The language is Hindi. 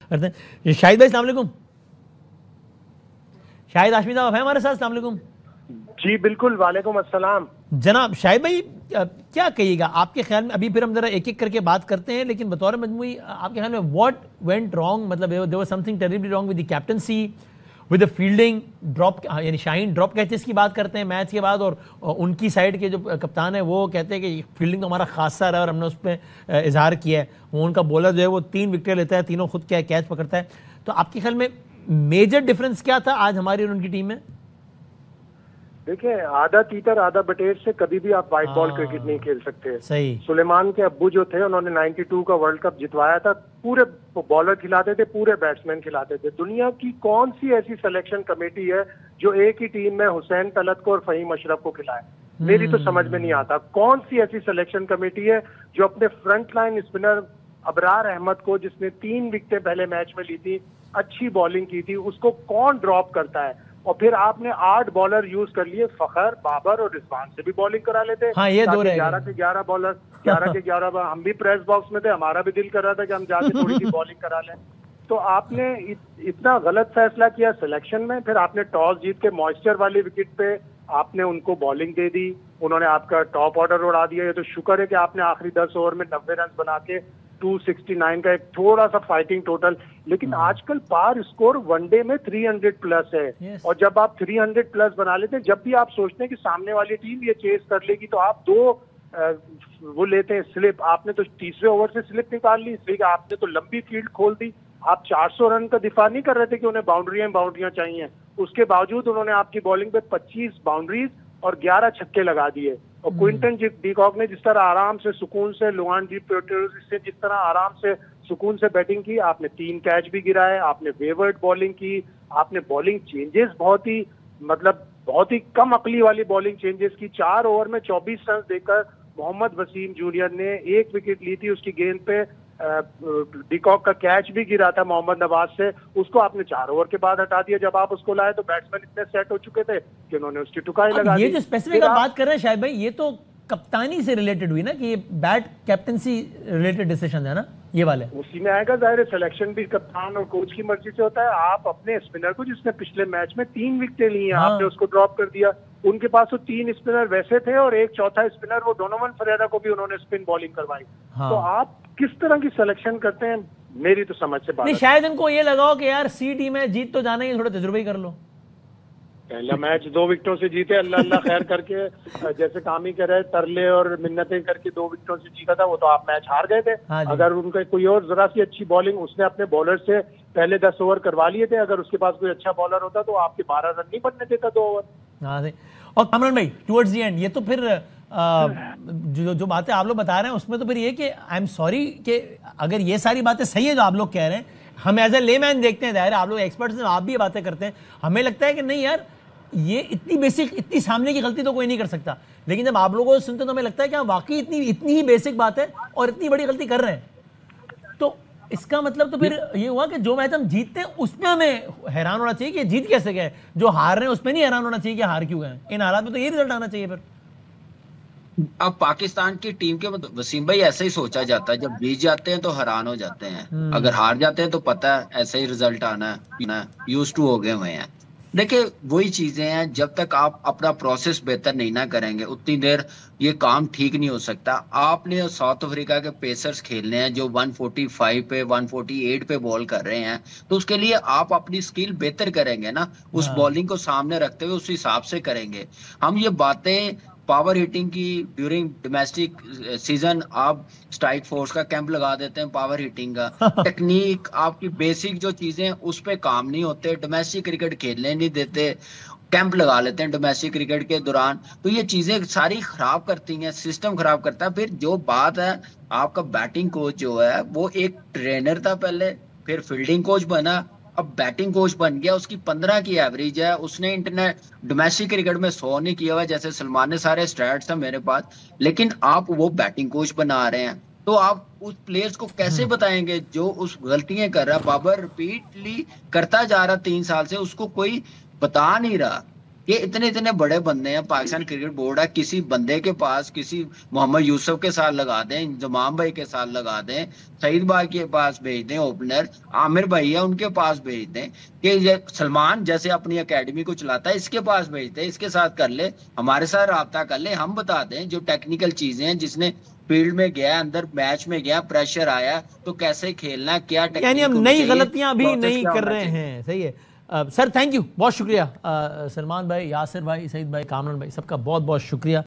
करते हैं। शाहिद भाई अस्सलाम वालेकुम। शाहिद हाशमी साहब है हमारे साथ? अस्सलाम वालेकुम। जी बिल्कुल, वालेकुम अस्सलाम। जनाब शाहिद भाई क्या कहिएगा आपके ख्याल में? अभी फिर हम जरा एक एक करके बात करते हैं, लेकिन बतौर मजमूई आपके ख्याल में व्हाट वेंट रॉन्ग? मतलब there was something terribly wrong with the captaincy, with the fielding drop, यानी शाहीन ड्रॉप कैचेस की बात करते हैं मैच के बाद, और उनकी साइड के जो कप्तान है वो कहते हैं कि फील्डिंग तो हमारा खासा रहा और हमने उस पर इजहार किया है। वो उनका बॉलर जो है वो 3 विकेट लेता है, तीनों खुद क्या कैच पकड़ता है। तो आपके ख्याल में मेजर डिफरेंस क्या था आज हमारी और उनकी टीम में? देखिए, आधा तीतर आधा बटेर से कभी भी आप व्हाइट बॉल क्रिकेट नहीं खेल सकते। सही। सुलेमान के अब्बू जो थे उन्होंने 92 का वर्ल्ड कप जितवाया था। पूरे बॉलर खिलाते थे, पूरे बैट्समैन खिलाते थे। दुनिया की कौन सी ऐसी सिलेक्शन कमेटी है जो एक ही टीम में हुसैन तलत को और फहीम अशरफ को खिलाए? मेरी तो समझ में नहीं आता। कौन सी ऐसी सिलेक्शन कमेटी है जो अपने front line spinner Abrar Ahmed को, जिसने 3 विकेटें पहले मैच में ली थी, अच्छी बॉलिंग की थी, उसको कौन ड्रॉप करता है? और फिर आपने 8 बॉलर यूज कर लिए, फखर, बाबर और रिजवान से भी बॉलिंग करा लेते। हाँ, ये दो 11 के 11 बॉलर, 11 के 11। हम भी प्रेस बॉक्स में थे, हमारा भी दिल कर रहा था कि हम जाके थोड़ी सी बॉलिंग करा लें। तो आपने इतना गलत फैसला किया सिलेक्शन में। फिर आपने टॉस जीत के मॉइस्चर वाली विकेट पे आपने उनको बॉलिंग दे दी, उन्होंने आपका टॉप ऑर्डर उड़ा दिया। ये तो शुक्र है कि आपने आखिरी 10 ओवर में 90 रन बना के 269 का एक थोड़ा सा फाइटिंग टोटल। लेकिन आजकल पार स्कोर वनडे में 300 प्लस है। और जब आप 300 प्लस बना लेते हैं, जब भी आप सोचते हैं कि सामने वाली टीम ये चेस कर लेगी, तो आप 2 वो लेते हैं स्लिप। आपने तो तीसरे ओवर से स्लिप निकाल ली, इसलिए आपने तो लंबी फील्ड खोल दी। आप 400 रन का दिफा नहीं कर रहे थे कि उन्हें बाउंड्रियां चाहिए। उसके बावजूद उन्होंने आपकी बॉलिंग पे 25 बाउंड्रीज और 11 छक्के लगा दिए। और क्विंटन डी कॉक ने जिस तरह आराम से सुकून से, लुआन डी पेट्रोस से जिस तरह आराम से सुकून से बैटिंग की, आपने 3 कैच भी गिराए, आपने वेवर्ड बॉलिंग की, आपने बॉलिंग चेंजेस बहुत ही कम अकली वाली बॉलिंग चेंजेस की। 4 ओवर में 24 रन देकर मोहम्मद वसीम जूनियर ने 1 विकेट ली थी। उसकी गेंद पे डिकॉक का कैच भी गिरा था मोहम्मद नवाज से, उसको आपने 4 ओवर के बाद हटा दिया। जब आप उसको लाए तो बैट्समैन इतने सेट हो चुके थे कि उन्होंने उसकी टुकाई लगा दी। ये जो स्पेसिफिक आप बात कर रहे हैं शायद भाई, ये तो कप्तानी से रिलेटेड हुई ना, कि ये बैट कैप्टनसी रिलेटेड डिसीजन है ना ये वाले? उसी में आएगा। जाहिर है सिलेक्शन भी कप्तान और कोच की मर्जी से होता है। आप अपने स्पिनर को, जिसने पिछले मैच में 3 विकेटें ली हैं, आपने उसको ड्रॉप कर दिया। उनके पास तो 3 स्पिनर वैसे थे और एक चौथा स्पिनर, वो डोनोवन फरेरा को भी उन्होंने स्पिन बॉलिंग करवाई। तो आप किस तरह की सिलेक्शन करते हैं, मेरी तो समझ से बाहर। शायद इनको ये लगाओ कि यार सी टीम है, जीत तो जाना ही, थोड़ा तजुर्बा ही कर लो। पहला मैच 2 विकेटों से जीते, अल्लाह अल्लाह खैर करके, जैसे काम ही कर रहे, तरले और मिन्नतें करके 2 विकेटों से जीता था। वो तो आप मैच हार गए थे। अगर उनका कोई और जरा सी अच्छी बॉलिंग, उसने अपने बॉलर से पहले 10 ओवर करवा लिए थे, अगर उसके पास कोई अच्छा बॉलर होता तो आपके 12 रन नहीं बनने देता 2 ओवर। हाँ। और कामरान भाई टुवर्ड्स द एंड, ये तो फिर जो बातें आप लोग बता रहे हैं उसमें तो फिर ये कि आई एम सॉरी कि अगर ये सारी बातें सही है जो आप लोग कह रहे हैं, हम एज ए लेमैन देखते हैं, दायरे आप लोग एक्सपर्ट्स हैं, आप भी ये बातें करते हैं, हमें लगता है कि नहीं यार ये इतनी बेसिक, इतनी सामने की गलती तो कोई नहीं कर सकता। लेकिन जब आप लोगों को सुनते तो हमें लगता है कि वाकई इतनी ही बेसिक बात है और इतनी बड़ी गलती कर रहे हैं। तो इसका मतलब तो फिर ये हुआ कि जो मैच हम जीतते हैं उसमें हमें हैरान होना चाहिए कि जीत कैसे गए, जो हार रहे हैं उसमें नहीं हैरान होना चाहिए कि हार क्यों गए। इन हालात में तो ये रिजल्ट आना चाहिए। फिर अब पाकिस्तान की टीम के वसीम भाई ऐसा ही सोचा जाता है, जब जीत जाते हैं तो हैरान हो जाते हैं, अगर हार जाते हैं तो पता है ऐसा ही रिजल्ट आना है, यूज टू हो गए हुए हैं। देखिए वही चीजें हैं, जब तक आप अपना प्रोसेस बेहतर नहीं ना करेंगे उतनी देर ये काम ठीक नहीं हो सकता। आपने साउथ अफ्रीका के पेसर्स खेलने हैं जो 145 पे 148 पे बॉल कर रहे हैं, तो उसके लिए आप अपनी स्किल बेहतर करेंगे ना, उस बॉलिंग को सामने रखते हुए उस हिसाब से करेंगे। हम ये बातें पावर हिटिंग की ड्यूरिंग डोमेस्टिक सीजन आप स्ट्राइक फोर्स का कैंप लगा देते हैं, पावर हिटिंग का टेक्निक आपकी बेसिक जो चीजें उस पे काम नहीं होते, डोमेस्टिक क्रिकेट खेलने नहीं देते, कैंप लगा लेते हैं डोमेस्टिक क्रिकेट के दौरान, तो ये चीजें सारी खराब करती हैं, सिस्टम खराब करता है। फिर जो बात है आपका बैटिंग कोच जो है वो एक ट्रेनर था पहले, फिर फील्डिंग कोच बना, अब बैटिंग कोच बन गया, उसकी 15 की एवरेज है, उसने इंटरनेट डोमेस्टिक क्रिकेट में 100 नहीं किया हुआ, जैसे सलमान ने सारे स्टैट्स हैं मेरे पास, लेकिन आप वो बैटिंग कोच बना रहे हैं, तो आप उस प्लेयर्स को कैसे बताएंगे जो उस गलतियां कर रहा है? बाबर रिपीटली करता जा रहा 3 साल से, उसको कोई बता नहीं रहा। ये इतने इतने बड़े बंदे हैं, पाकिस्तान क्रिकेट बोर्ड है, किसी बंदे के पास, किसी मोहम्मद यूसुफ के साथ लगा दें, इंजमाम भाई के साथ लगा दें, सईद भाई के पास भेज दें, ओपनर आमिर भाई है उनके पास भेज दें, कि ये सलमान जैसे अपनी एकेडमी को चलाता है इसके पास भेज दें, इसके साथ कर ले, हमारे साथ राब्ता कर ले, हम बता दें जो टेक्निकल चीजें हैं, जिसने फील्ड में गया, अंदर मैच में गया, प्रेशर आया तो कैसे खेलना, क्या टेक्निक, यानी हम नई गलतियां भी नहीं कर रहे हैं। सही है सर, थैंक यू, बहुत शुक्रिया। सलमान भाई, यासिर भाई, सईद भाई, कामरान भाई, सबका बहुत बहुत शुक्रिया।